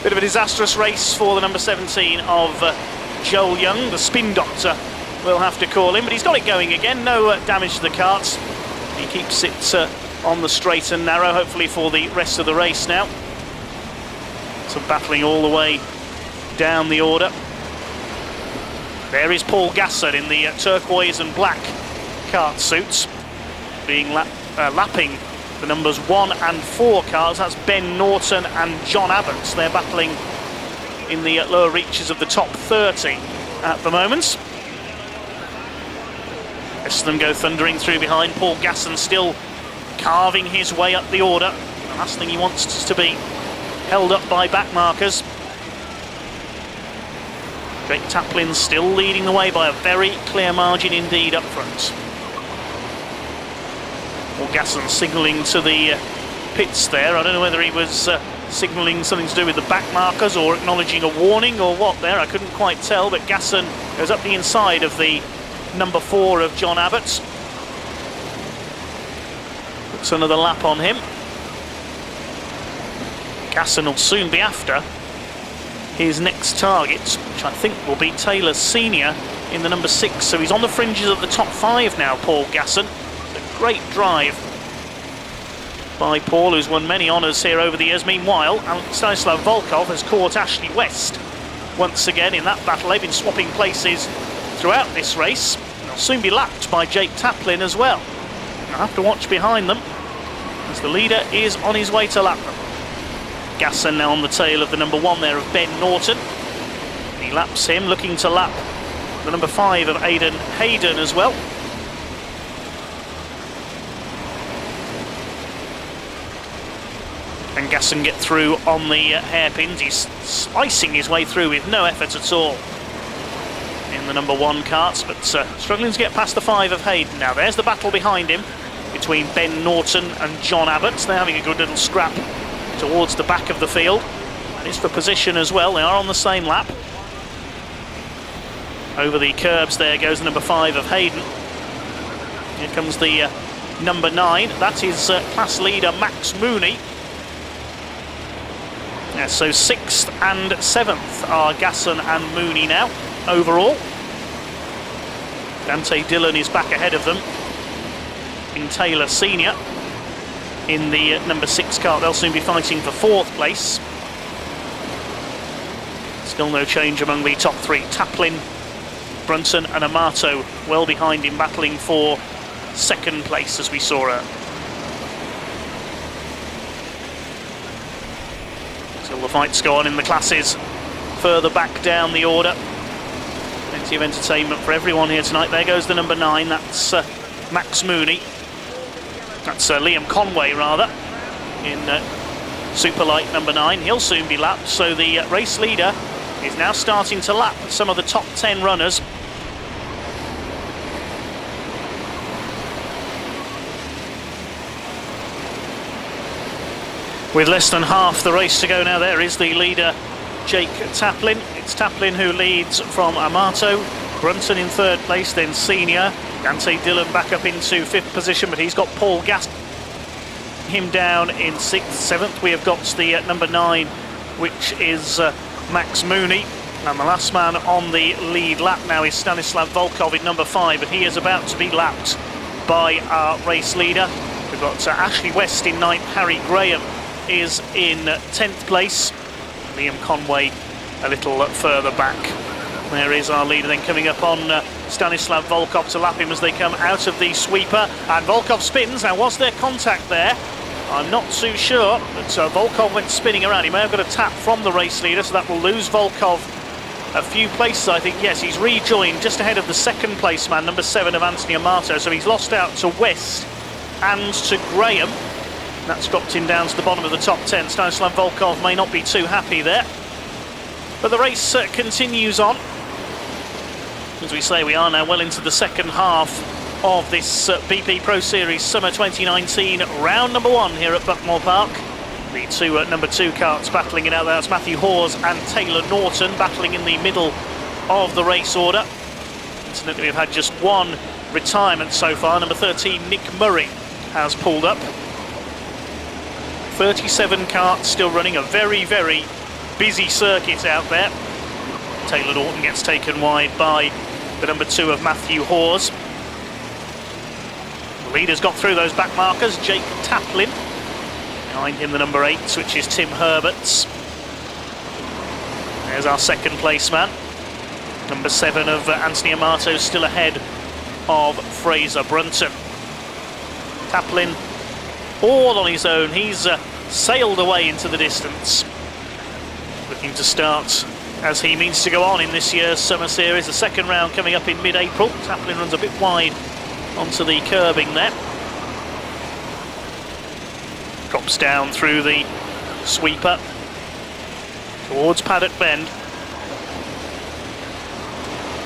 Bit of a disastrous race for the number 17 of Joel Young, the spin doctor we'll have to call him, but he's got it going again. No damage to the karts. He keeps it on the straight and narrow, hopefully for the rest of the race now. Some battling all the way down the order. There is Paul Gasser in the turquoise and black kart suits, being lapping the numbers 1 and 4 cars. That's Ben Norton and John Abbott. They're battling in the lower reaches of the top 30 at the moment. The rest of them go thundering through behind. Paul Gasson still carving his way up the order. The last thing he wants is to be held up by back markers. Jake Taplin still leading the way by a very clear margin indeed up front. Paul Gasson signalling to the pits there. I don't know whether he was signalling something to do with the back markers or acknowledging a warning or what there. I couldn't quite tell, but Gasson goes up the inside of the number 4 of John Abbott. Puts another lap on him. Gasson will soon be after his next target, which I think will be Taylor Senior in the number 6. So he's on the fringes of the top 5 now, Paul Gasson. A great drive by Paul, who's won many honours here over the years. Meanwhile, Stanislav Volkov has caught Ashley West once again in that battle. They've been swapping places throughout this race. They'll soon be lapped by Jake Taplin as well. I'll have to watch behind them. as the leader is on his way to lap them. Gasson now on the tail of the number 1 there of Ben Norton. He laps him, looking to lap the number 5 of Aidan Hayden as well. And Gasson get through on the hairpins. He's slicing his way through with no effort at all in the number 1 karts, but struggling to get past the 5 of Hayden. Now there's the battle behind him between Ben Norton and John Abbott. They're having a good little scrap towards the back of the field. That is for position as well. They are on the same lap. Over the curbs there goes the number 5 of Hayden. Here comes the number 9. That is class leader Max Mooney. Yeah, so 6th and 7th are Gasson and Mooney now overall. Dante Dillon is back ahead of them in Taylor Senior. In the number 6 kart, they'll soon be fighting for 4th place. Still no change among the top 3. Taplin, Brunson and Amato well behind him, battling for 2nd place as we saw her. Still the fights go on in the classes further back down the order. Plenty of entertainment for everyone here tonight. There goes the number 9, that's Max Mooney. That's Liam Conway rather, in Superlight number 9. He'll soon be lapped, so the race leader is now starting to lap some of the top 10 runners. With less than half the race to go now, there is the leader, Jake Taplin. It's Taplin who leads from Amato. Brunson in 3rd place, then Senior. Dante Dillon back up into 5th position, but he's got Paul Gasson him down in 6th. 7th we have got the number 9, which is Max Mooney. And the last man on the lead lap now is Stanislav Volkov in number 5, but he is about to be lapped by our race leader. We've got Ashley West in 9th, Harry Graham is in 10th place. Liam Conway a little further back. There is our leader then coming up on Stanislav Volkov to lap him as they come out of the sweeper. And Volkov spins. Now, was there contact there? I'm not too sure, but Volkov went spinning around. He may have got a tap from the race leader, so that will lose Volkov a few places, I think. Yes, he's rejoined just ahead of the 2nd place man, number 7 of Anthony Amato. So he's lost out to West and to Graham. That's dropped him down to the bottom of the top 10. Stanislav Volkov may not be too happy there. But the race continues on. As we say, we are now well into the 2nd half of this BP Pro Series Summer 2019 round number 1 here at Buckmore Park. The 2 number 2 karts battling it out there. That's Matthew Hawes and Taylor Norton battling in the middle of the race order. Incidentally, we've had just 1 retirement so far. Number 13, Nick Murray, has pulled up. 37 karts still running, a very, very busy circuit out there. Taylor Norton gets taken wide by the number 2 of Matthew Hawes. The leader's got through those back markers, Jake Taplin. Behind him the number 8, which is Tim Herberts. There's our 2nd place man. Number 7 of Anthony Amato still ahead of Fraser Brunton. Taplin all on his own. He's sailed away into the distance. Looking to start as he means to go on in this year's Summer Series. The 2nd round coming up in mid-April. Taplin runs a bit wide onto the curbing there. Drops down through the sweeper towards Paddock Bend.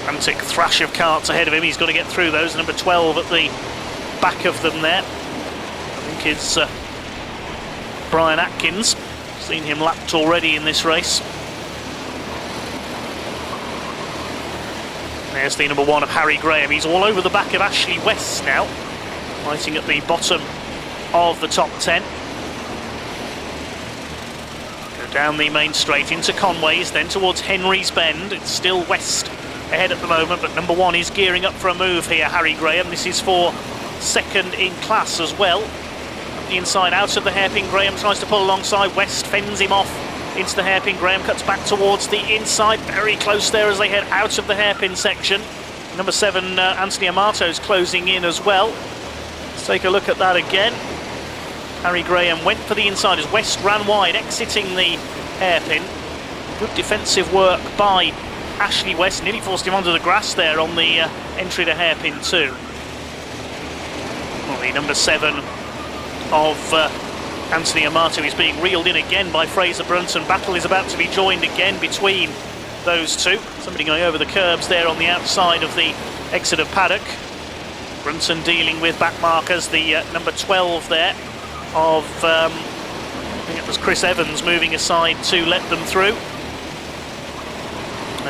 Frantic thrash of karts ahead of him. He's got to get through those. Number 12 at the back of them there. I think it's Brian Atkins. Seen him lapped already in this race. There's the number 1 of Harry Graham. He's all over the back of Ashley West now, fighting at the bottom of the top 10. Go down the main straight into Conway's, then towards Henry's Bend. It's still West ahead at the moment, but number 1 is gearing up for a move here, Harry Graham. This is for 2nd in class as well. Up the inside, out of the hairpin, Graham tries to pull alongside. West fends him off into the hairpin. Graham cuts back towards the inside, very close there as they head out of the hairpin section. Number 7, Anthony Amato's closing in as well. Let's take a look at that again. Harry Graham went for the inside as West ran wide, exiting the hairpin. Good defensive work by Ashley West, nearly forced him onto the grass there on the entry to hairpin 2. Well, the number 7 of Anthony Amato is being reeled in again by Fraser Brunton. Battle is about to be joined again between those two. Somebody going over the curbs there on the outside of the Exeter paddock. Brunton dealing with back markers, the number 12 there of, I think it was Chris Evans moving aside to let them through.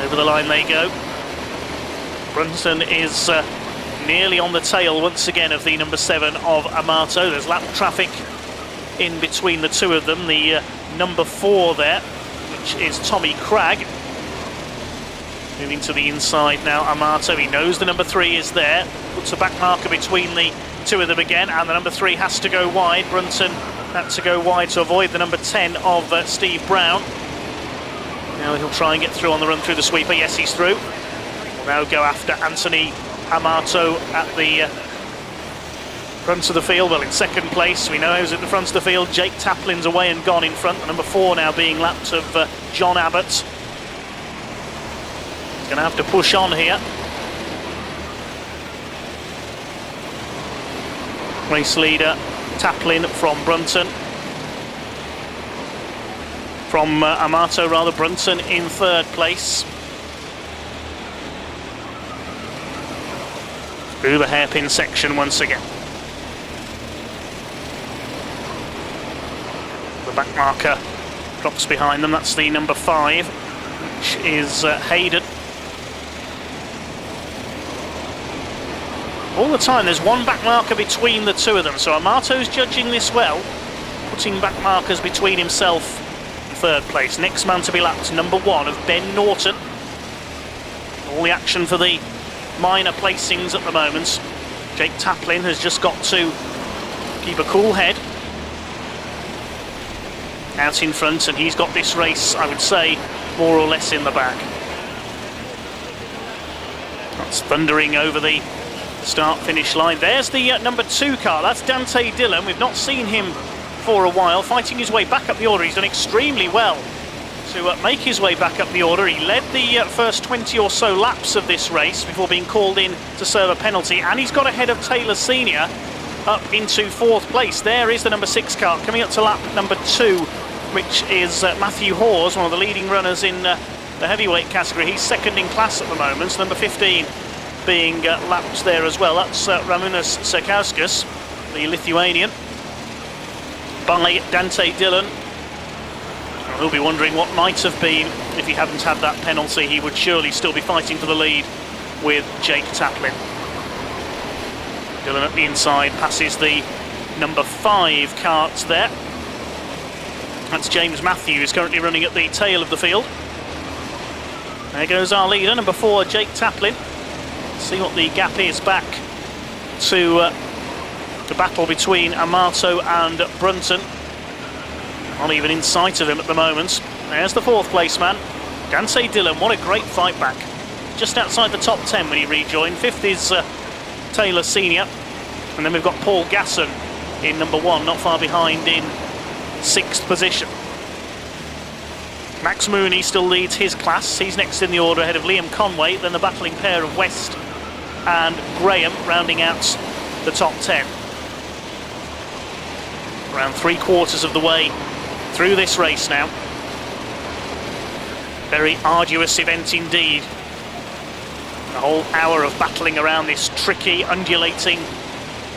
Over the line they go. Brunton is nearly on the tail once again of the number 7 of Amato. There's lap traffic in between the two of them. The number 4 there, which is Tommy Cragg. Moving to the inside now, Amato. He knows the number 3 is there. Puts a back marker between the two of them again, and the number 3 has to go wide. Brunton had to go wide to avoid the number 10 of Steve Brown. Now he'll try and get through on the run through the sweeper. Yes, he's through. We'll now go after Anthony Amato at the front of the field. Well, in second place, we know who's at the front of the field. Jake Taplin's away and gone in front. The number 4 now being lapped of John Abbott. He's going to have to push on here. Race leader Taplin from Brunton. From Amato, rather, Brunton in third place. Through the hairpin section once again. The back marker drops behind them. That's the number 5, which is Hayden. All the time there's one back marker between the two of them, so Amato's judging this well, putting back markers between himself and third place. Next man to be lapped, number 1 of Ben Norton. All the action for the minor placings at the moment. Jake Taplin has just got to keep a cool head out in front, and he's got this race, I would say, more or less in the bag. That's thundering over the start-finish line. There's the number 2 car. That's Dante Dillon. We've not seen him for a while, fighting his way back up the order. He's done extremely well to make his way back up the order. He led the first 20 or so laps of this race before being called in to serve a penalty, and he's got ahead of Taylor Senior up into 4th place. There is the number 6 car coming up to lap number 2, which is Matthew Hawes, one of the leading runners in the heavyweight category. He's second in class at the moment. So number 15 being lapped there as well. That's Ramūnas Sakauskas, the Lithuanian, by Dante Dillon. We'll be wondering what might have been if he hadn't had that penalty. He would surely still be fighting for the lead with Jake Taplin. Dillon at the inside passes the number 5 cart there. That's James Matthews, currently running at the tail of the field. There goes our leader, number 4, Jake Taplin. See what the gap is back to the battle between Amato and Brunton. Not even in sight of him at the moment. There's the 4th place man, Dante Dillon. What a great fight back. Just outside the top 10 when he rejoined. 5th is Taylor Senior. And then we've got Paul Gasson in number 1, not far behind in 6th position. Max Mooney still leads his class. He's next in the order ahead of Liam Conway. Then the battling pair of West and Graham rounding out the top 10. Around 3/4 of the way through this race now. Very arduous event indeed. A whole hour of battling around this tricky, undulating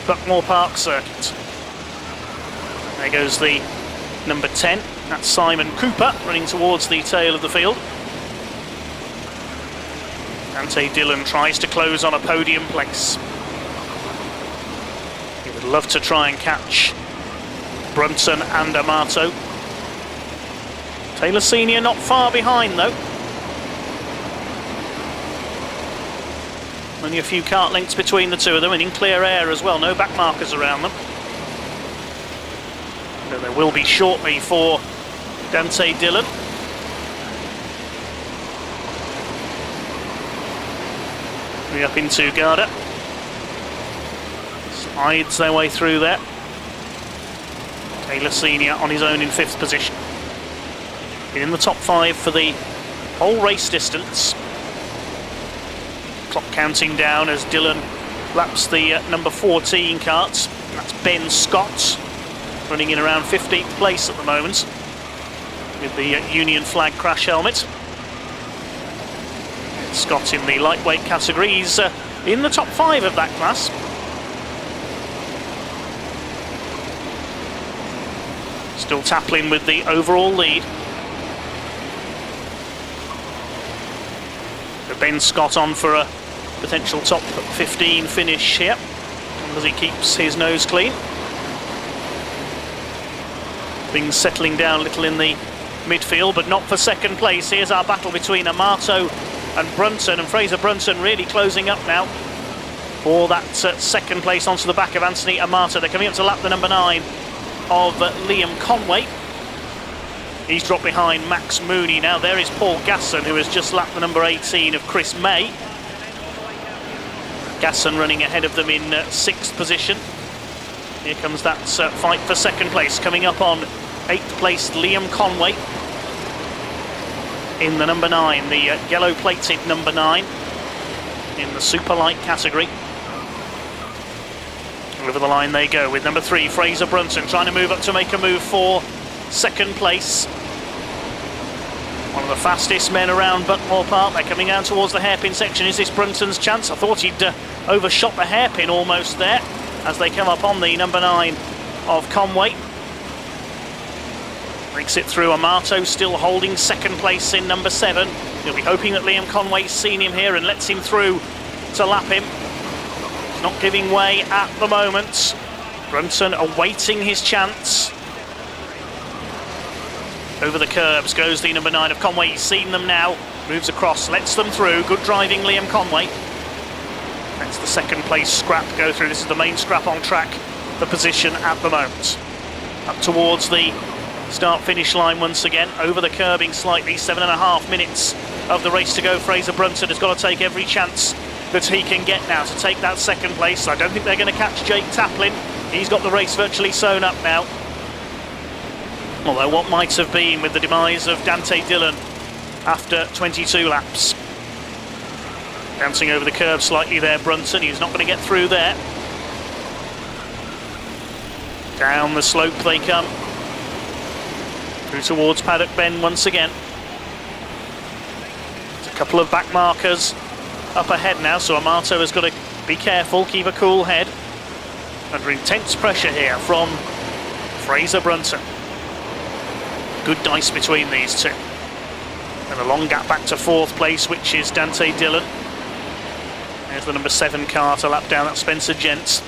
Buckmore Park circuit. There goes the number 10. That's Simon Cooper running towards the tail of the field. Dante Dillon tries to close on a podium place. He would love to try and catch Brunton and Amato. Taylor Senior not far behind though. Only a few kart lengths between the two of them, and in clear air as well, no back markers around them. So there will be shortly for Dante Dillon. Way up into Garda. Slides their way through there. Taylor Senior on his own in 5th position. In the top 5 for the whole race distance. Clock counting down as Dylan laps the number 14 cart. That's Ben Scott, running in around 15th place at the moment with the Union flag crash helmet. Scott in the lightweight category, he's in the top 5 of that class. Still Taplin with the overall lead. So Ben Scott on for a potential top 15 finish here, as he keeps his nose clean. Things settling down a little in the midfield, but not for second place. Here's our battle between Amato and Brunton, and Fraser Brunton really closing up now for that second place onto the back of Anthony Amato. They're coming up to lap the number 9 of Liam Conway. He's dropped behind Max Mooney. Now there is Paul Gasson, who has just lapped the number 18 of Chris May. Gasson running ahead of them in 6th position. Here comes that fight for second place. Coming up on 8th place, Liam Conway in the number 9, the yellow plated number 9 in the super light category. Over the line they go with number 3, Fraser Brunton, trying to move up to make a move for second place. One of the fastest men around Buckmore Park. They're coming down towards the hairpin section. Is this Brunton's chance? I thought he'd overshot the hairpin almost there as they come up on the number 9 of Conway. Breaks it through. Amato still holding second place in number 7. He'll be hoping that Liam Conway's seen him here and lets him through to lap him. He's not giving way at the moment. Brunton awaiting his chance. Over the curbs goes the number 9 of Conway. He's seen them now. Moves across, lets them through. Good driving, Liam Conway. That's the second place scrap go through. This is the main scrap on track, the position at the moment. Up towards the start-finish line once again. Over the curbing slightly. 7.5 minutes of the race to go. Fraser Brunton has got to take every chance that he can get now to take that second place. I don't think they're going to catch Jake Taplin. He's got the race virtually sewn up now. Although what might have been with the demise of Dante Dillon after 22 laps. Bouncing over the curb slightly there, Brunton. He's not going to get through there. Down the slope they come. Through towards Paddock Bend once again. There's a couple of back markers up ahead now, so Amato has got to be careful, keep a cool head. Under intense pressure here from Fraser Brunton. Good dice between these two. And a long gap back to 4th place, which is Dante Dillon. There's the number 7 car to lap down that Spencer Gents.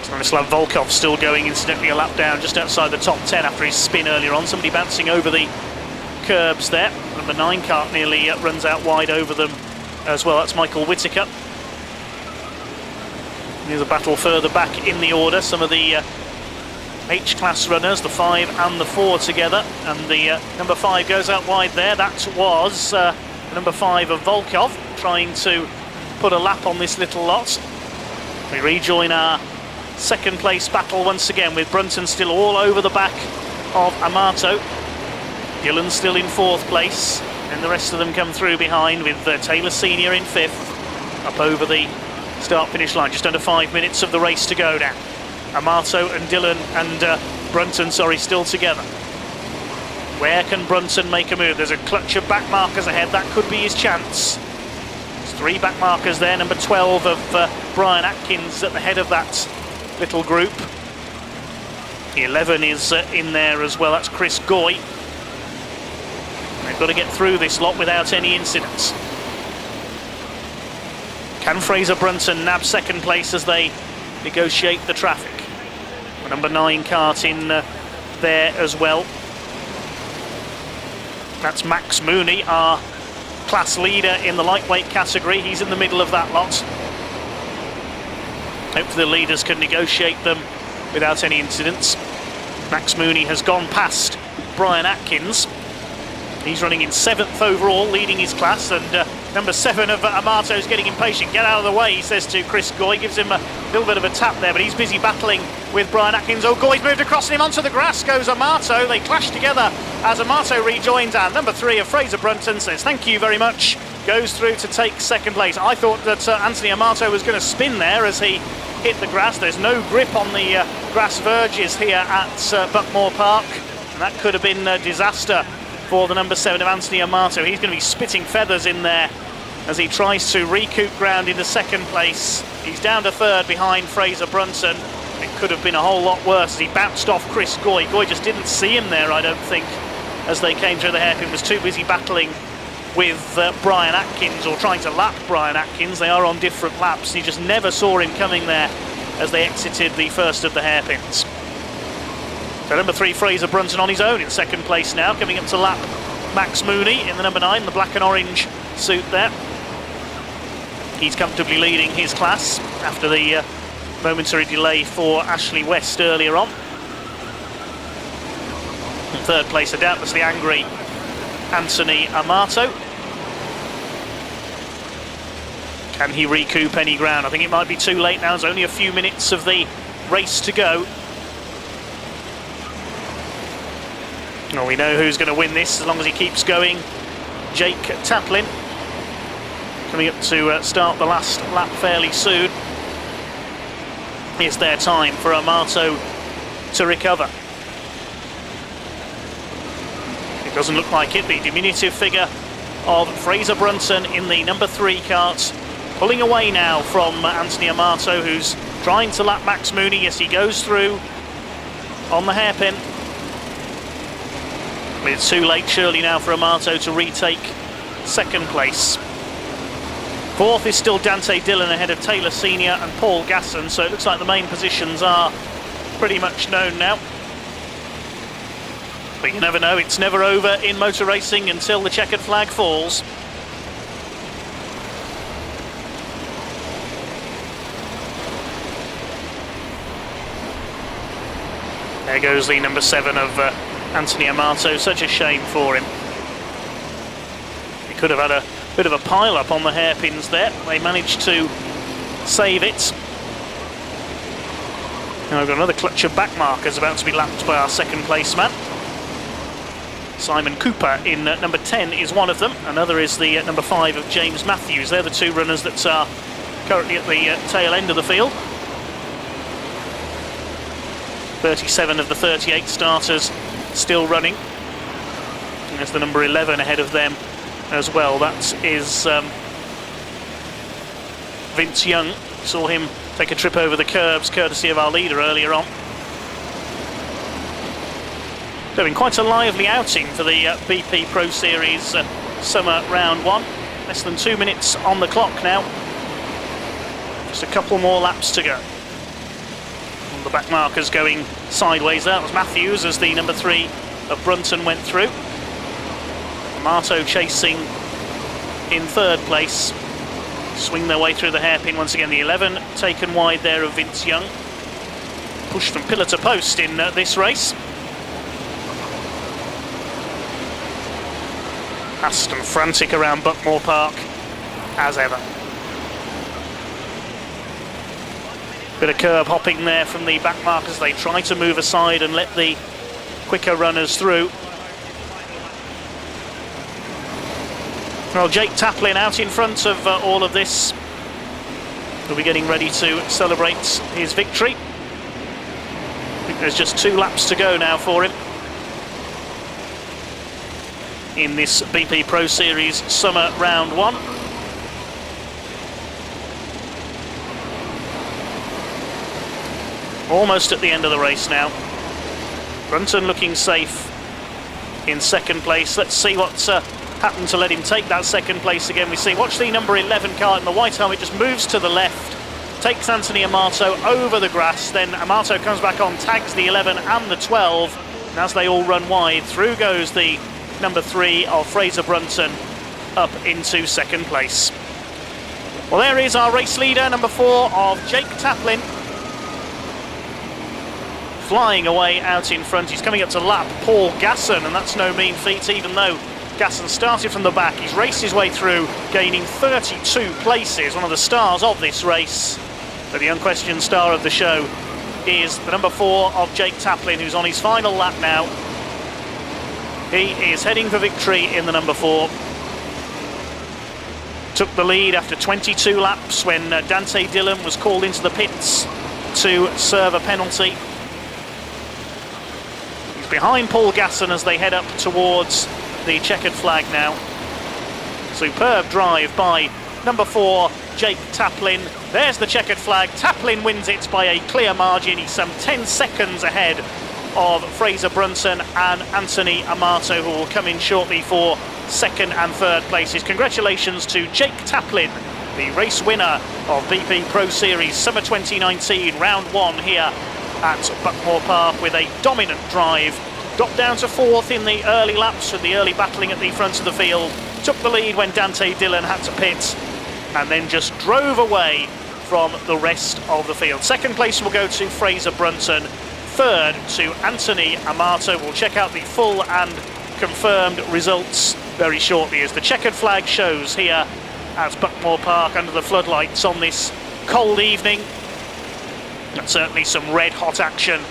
Stanislav Volkov still going, incidentally a lap down just outside the top 10 after his spin earlier on. Somebody bouncing over the curbs there. Number 9 cart nearly runs out wide over them as well. That's Michael Whittaker. There's a battle further back in the order. Some of the H-class runners, the 5 and the 4 together, and the number 5 goes out wide there. That was number 5 of Volkov trying to put a lap on this little lot. We rejoin our second place battle once again with Brunton still all over the back of Amato. Dillon still in 4th place, and the rest of them come through behind with Taylor Senior in 5th, up over the start-finish line. Just under 5 minutes of the race to go now. Amato and Dillon and Brunton, still together. Where can Brunton make a move? There's a clutch of back markers ahead. That could be his chance. There's 3 back markers there. Number 12 of Brian Atkins at the head of that little group. 11 is in there as well. That's Chris Goy. They've got to get through this lot without any incidents. Can Fraser Brunton nab second place as they negotiate the traffic? The number 9 cart in there as well. That's Max Mooney, our class leader in the lightweight category. He's in the middle of that lot. Hopefully the leaders can negotiate them without any incidents. Max Mooney has gone past Brian Atkins. He's running in 7th overall, leading his class, and Number 7 of Amato's getting impatient. Get out of the way, he says to Chris Goy. Gives him a little bit of a tap there, but he's busy battling with Brian Atkins. Oh, Goy's moved across him onto the grass. Goes Amato. They clash together as Amato rejoins. And number 3 of Fraser Brunton says thank you very much. Goes through to take second place. I thought that Anthony Amato was going to spin there as he hit the grass. There's no grip on the grass verges here at Buckmore Park. And that could have been a disaster for the number 7 of Anthony Amato. He's going to be spitting feathers in there as he tries to recoup ground into second place. He's down to third behind Fraser Brunton. It could have been a whole lot worse as he bounced off Chris Goy. Goy just didn't see him there, I don't think, as they came through the hairpin. Was too busy battling with Brian Atkins, or trying to lap Brian Atkins. They are on different laps. He just never saw him coming there as they exited the first of the hairpins. So number 3, Fraser Brunton on his own in second place now, coming up to lap Max Mooney in the number 9, the black and orange suit there. He's comfortably leading his class after the momentary delay for Ashley West earlier on. In third place, a doubtlessly angry Anthony Amato. Can he recoup any ground? I think it might be too late now. There's only a few minutes of the race to go. Well, we know who's going to win this as long as he keeps going. Jake Taplin coming up to start the last lap fairly soon. It's their time for Amato to recover. It doesn't look like it. The diminutive figure of Fraser Brunton in the number 3 kart, pulling away now from Anthony Amato, who's trying to lap Max Mooney. Yes, he goes through on the hairpin. But it's too late surely now for Amato to retake second place. Fourth is still Dante Dillon ahead of Taylor Senior and Paul Gasson, so it looks like the main positions are pretty much known now. But you never know, it's never over in motor racing until the checkered flag falls. There goes the number 7 of Anthony Amato. Such a shame for him. He could have had a bit of a pile-up on the hairpins there. They managed to save it. Now we've got another clutch of back markers about to be lapped by our second place man. Simon Cooper in number 10 is one of them. Another is the number 5 of James Matthews. They're the 2 runners that are currently at the tail end of the field. 37 of the 38 starters still running. And there's the number 11 ahead of them as well. That is Vince Young. Saw him take a trip over the curbs courtesy of our leader earlier on. Doing quite a lively outing for the BP Pro Series Summer Round 1. Less than 2 minutes on the clock now. Just a couple more laps to go. And the back markers going sideways. That was Matthews as the number 3 of Brunton went through. Amato chasing in third place. Swing their way through the hairpin once again. The 11 taken wide there of Vince Young. Pushed from pillar to post in this race. Fast and frantic around Buckmore Park as ever. Bit of curb hopping there from the back markers. They try to move aside and let the quicker runners through. Well, Jake Taplin out in front of all of this. He'll be getting ready to celebrate his victory. I think there's just 2 laps to go now for him in this BP Pro Series Summer Round 1. Almost at the end of the race now. Brunton looking safe in second place. Let's see what's happened to let him take that second place again. We see, watch the number 11 car in the white helmet, just moves to the left, takes Anthony Amato over the grass, then Amato comes back on, tags the 11 and the 12, and as they all run wide, through goes the number 3 of Fraser Brunton up into second place. Well, there is our race leader, number 4 of Jake Taplin, flying away out in front. He's coming up to lap Paul Gasson, and that's no mean feat, even though Gasson started from the back, he's raced his way through, gaining 32 places, one of the stars of this race. But the unquestioned star of the show is the number 4 of Jake Taplin, who's on his final lap now. He is heading for victory in the number 4. Took the lead after 22 laps when Dante Dillon was called into the pits to serve a penalty. He's behind Paul Gasson as they head up towards the checkered flag now. Superb drive by number 4, Jake Taplin. There's the checkered flag. Taplin wins it by a clear margin. He's some 10 seconds ahead of Fraser Brunson and Anthony Amato, who will come in shortly for second and third places. Congratulations to Jake Taplin, the race winner of BP Pro Series Summer 2019, round 1 here at Buckmore Park with a dominant drive. Dropped down to 4th in the early laps with the early battling at the front of the field. Took the lead when Dante Dillon had to pit, and then just drove away from the rest of the field. Second place will go to Fraser Brunson. Third to Anthony Amato. We'll check out the full and confirmed results very shortly as the checkered flag shows here at Buckmore Park under the floodlights on this cold evening. And certainly some red hot action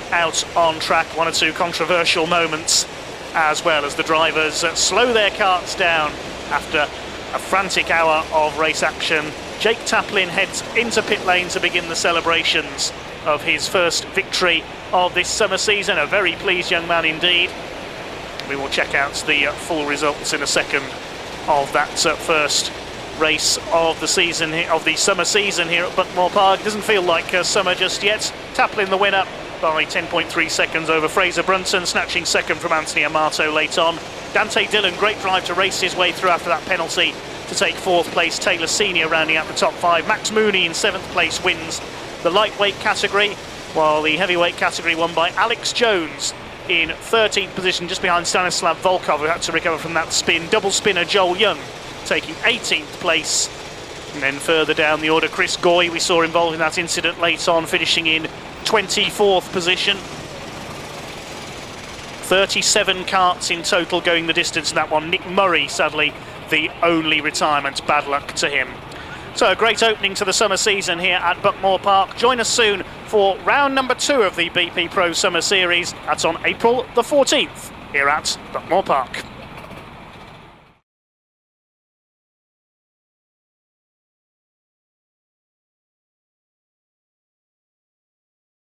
out on track. One or two controversial moments as well as the drivers slow their carts down after a frantic hour of race action. Jake Taplin heads into pit lane to begin the celebrations of his first victory of this summer season. A very pleased young man indeed. We will check out the full results in a second of that first race of the season, of the summer season here at Buckmore Park. Doesn't feel like summer just yet. Taplin the winner by 10.3 seconds over Fraser Brunson, snatching second from Anthony Amato late on. Dante Dillon, great drive to race his way through after that penalty to take 4th place. Taylor Senior rounding out the top 5. Max Mooney in 7th place wins the lightweight category, while the heavyweight category won by Alex Jones in 13th position, just behind Stanislav Volkov, who had to recover from that spin. Double spinner Joel Young taking 18th place. And then further down the order, Chris Goy, we saw involved in that incident late on, finishing in 24th position. 37 carts in total going the distance in that one. Nick Murray, sadly, the only retirement. Bad luck to him. So a great opening to the summer season here at Buckmore Park. Join us soon for round number 2 of the BP Pro Summer Series. That's on April the 14th here at Buckmore Park.